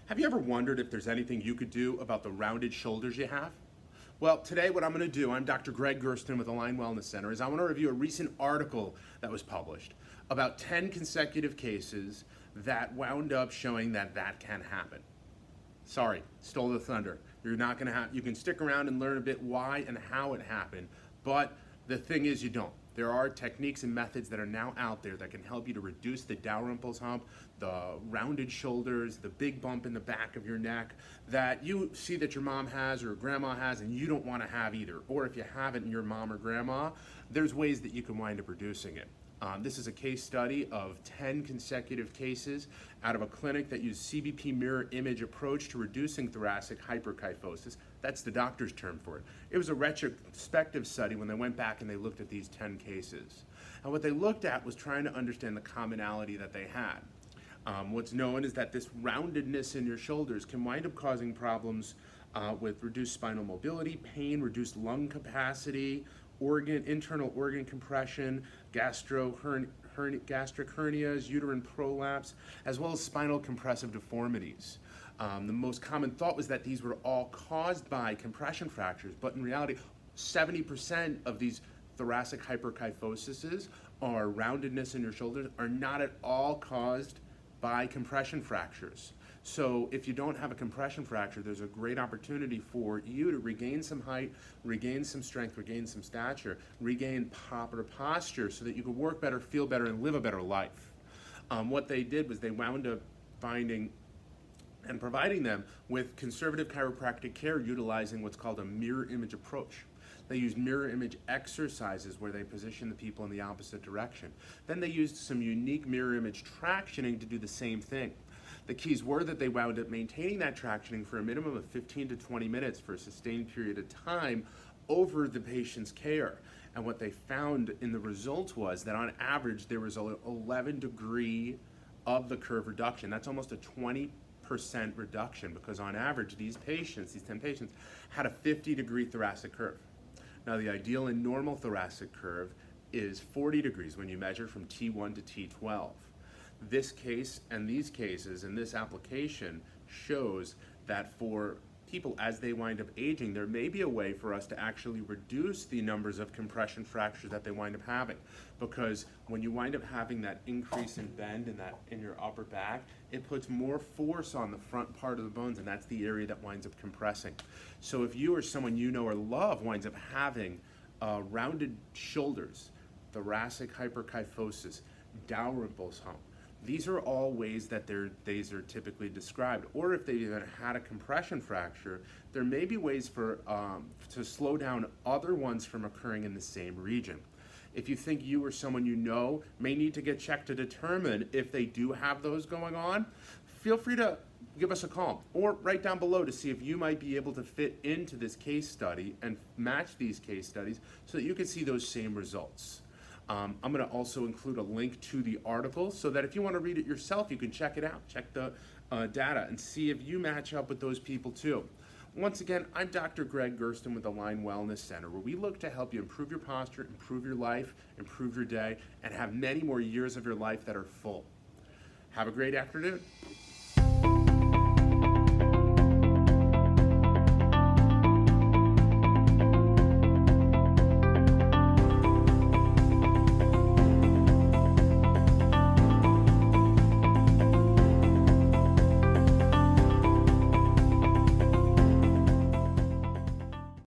Have you ever wondered if there's anything you could do about the rounded shoulders you have? Well, today what I'm going to do, I'm Dr. Gregg with Align Wellness Center, is I want to review a recent article that was published about 10 consecutive cases that wound up showing that that can happen. Sorry, stole the thunder. You're not going to have, you can stick around and learn a bit why and how it happened, but the thing is you don't. There are techniques and methods that are now out there that can help you to reduce the Dalrymple's hump, the rounded shoulders, the big bump in the back of your neck that you see that your mom has or grandma has and you don't want to have either. Or if you have it in your mom or grandma, there's ways that you can wind up reducing it. This is a case study of 10 consecutive cases out of a clinic that used CBP mirror image approach to reducing thoracic hyperkyphosis. That's the doctor's term for it. It was a retrospective study when they went back and they looked at these 10 cases. And what they looked at was trying to understand the commonality that they had. What's known is that this roundedness in your shoulders can wind up causing problems with reduced spinal mobility, pain, reduced lung capacity, internal organ compression, gastric hernias, uterine prolapse, as well as spinal compressive deformities. The most common thought was that these were all caused by compression fractures, but in reality, 70% of these thoracic hyperkyphoses or roundedness in your shoulders are not at all caused by compression fractures. So if you don't have a compression fracture, there's a great opportunity for you to regain some height, regain some strength, regain some stature, regain proper posture so that you can work better, feel better, and live a better life. What they did was they wound up finding and providing them with conservative chiropractic care utilizing what's called a mirror image approach. They used mirror image exercises where they position the people in the opposite direction. Then they used some unique mirror image tractioning to do the same thing. The keys were that they wound up maintaining that tractioning for a minimum of 15 to 20 minutes for a sustained period of time over the patient's care. And what they found in the results was that on average there was an 11-degree of the curve reduction. That's almost a 20% reduction because on average these 10 patients, had a 50-degree thoracic curve. Now the ideal and normal thoracic curve is 40 degrees when you measure from T1 to T12. This case and these cases in this application shows that for people as they wind up aging, there may be a way for us to actually reduce the numbers of compression fractures that they wind up having. Because when you wind up having that increase in bend in your upper back, it puts more force on the front part of the bones, and that's the area that winds up compressing. So if you or someone you know or love winds up having rounded shoulders, thoracic hyperkyphosis, Dalrymple's hump, these are all ways that these are typically described. Or if they even had a compression fracture, there may be ways for to slow down other ones from occurring in the same region. If you think you or someone you know may need to get checked to determine if they do have those going on, feel free to give us a call or write down below to see if you might be able to fit into this case study and match these case studies so that you can see those same results. I'm going to also include a link to the article so that if you want to read it yourself, you can check it out, check the data, and see if you match up with those people too. Once again, I'm Dr. Gregg with Align Wellness Center, where we look to help you improve your posture, improve your life, improve your day, and have many more years of your life that are full. Have a great afternoon.